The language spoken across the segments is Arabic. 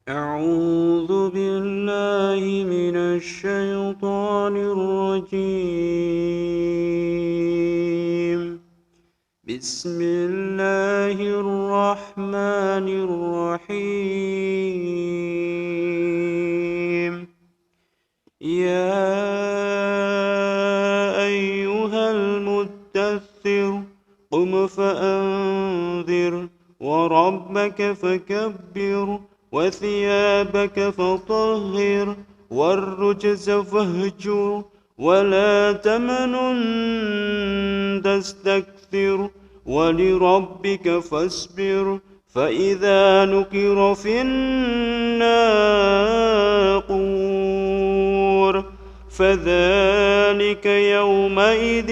أعوذ بالله من الشيطان الرجيم. بسم الله الرحمن الرحيم. يا أيها المدثر قم فأنذر وربك فكبر وثيابك فطهر والرجز فاهجر ولا تمنن تستكثر ولربك فاصبر فإذا نكر في الناقور فذلك يومئذ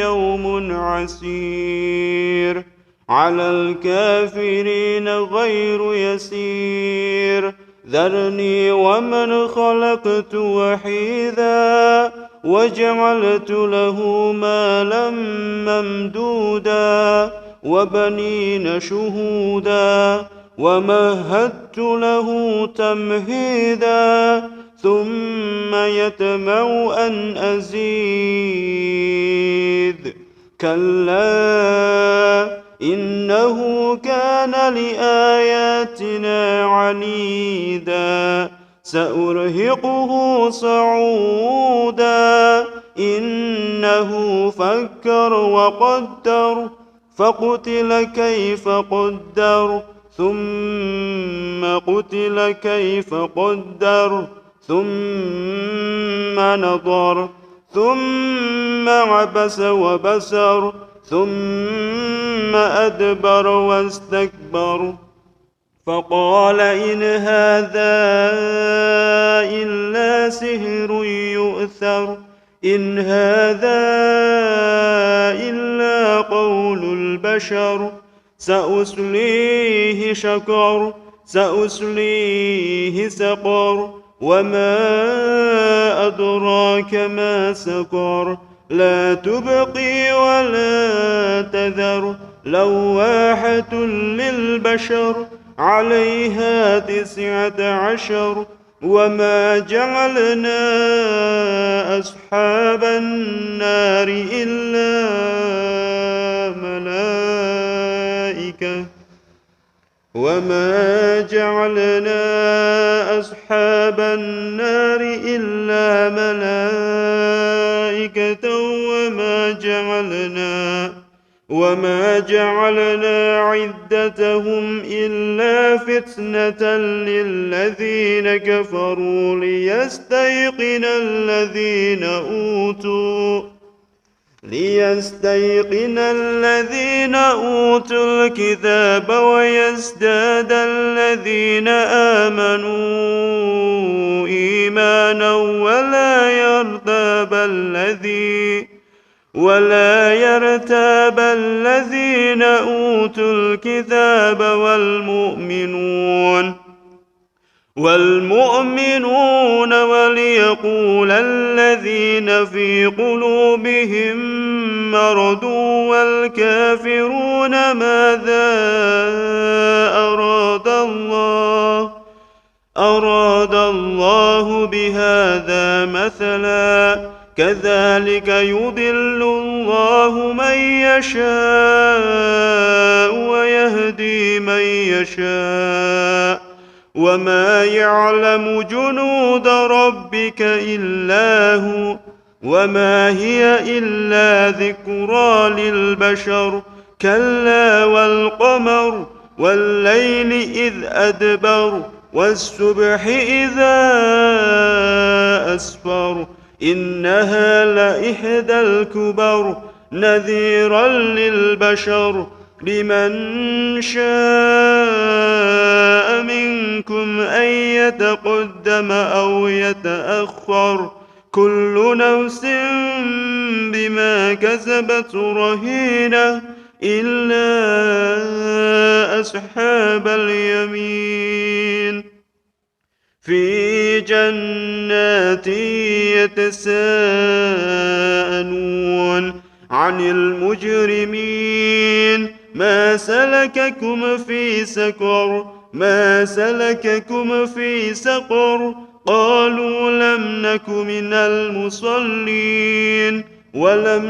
يوم عسير على الكافرين غير يسير. ذرني ومن خلقت وحيدا وجعلت له مالا ممدودا وبنين شهودا ومهدت له تمهيدا ثم يطمع أن أزيد كلا إنه كان لآياتنا عنيدا سأرهقه صعودا إنه فكر وقدر فقتل كيف قدر ثم قتل كيف قدر ثم نظر ثم عبس وبسر ثم أدبر واستكبر فقال إن هذا إلا سحر يؤثر إن هذا إلا قول البشر سأصليه شقر سأصليه سقر وما أدراك ما سقر لا تبقي ولا تذر لواحة للبشر عليها 19 وما جعلنا أصحاب النار إلا ملائكة وما جعلنا أصحاب النار إلا ملائكة وما جعلنا عدتهم إلا فتنة للذين كفروا ليستيقن الذين أوتوا الكتاب ويزداد الذين آمنوا إيمانا ولا يرتاب الذين أوتوا الكتاب والمؤمنون وليقول الذين في قلوبهم مرض والكافرون ماذا أراد الله بهذا مثلا كذلك يضل الله من يشاء ويهدي من يشاء وما يعلم جنود ربك إلا هو وما هي إلا ذكرى للبشر كلا والقمر والليل إذ أدبر والصبح إذا أسفر إنها لإحدى الكبر نذيرا للبشر لمن شاء منكم أن يتقدم أو يتأخر كل نفس بما كسبت رهينة إلا أصحاب اليمين في جنات يتساءلون عن المجرمين ما سلككم في سقر ما سلككم في سقر قالوا لم نك من المصلين ولم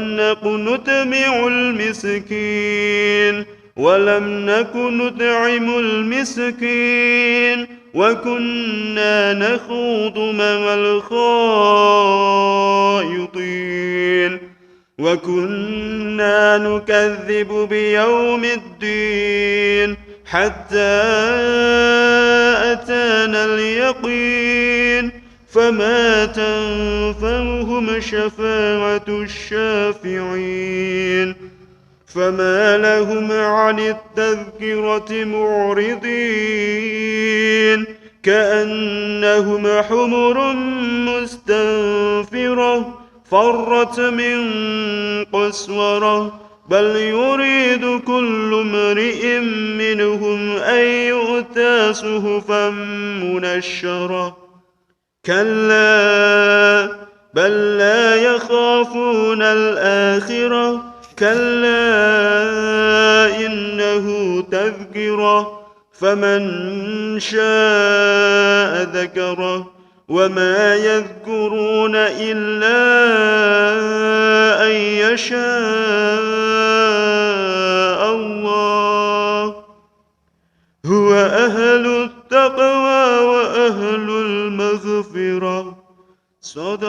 نك نطعم المسكين وكنا نخوض مع الخائضين وكنا نكذب بيوم الدين حتى أتانا اليقين فما تنفعهم شفاعة الشافعين فما لهم عن التذكرة معرضين كأنهم حمر مستنفرة فرت من قسورة بل يريد كل امرئ منهم أن يؤتى صحفا منشرة كلا بل لا يخافون الآخرة كلا إنه تذكرة فمن شاء ذكره وما يذكرون إلا أن يشاء الله هو أهل التقوى وأهل المغفرة صدق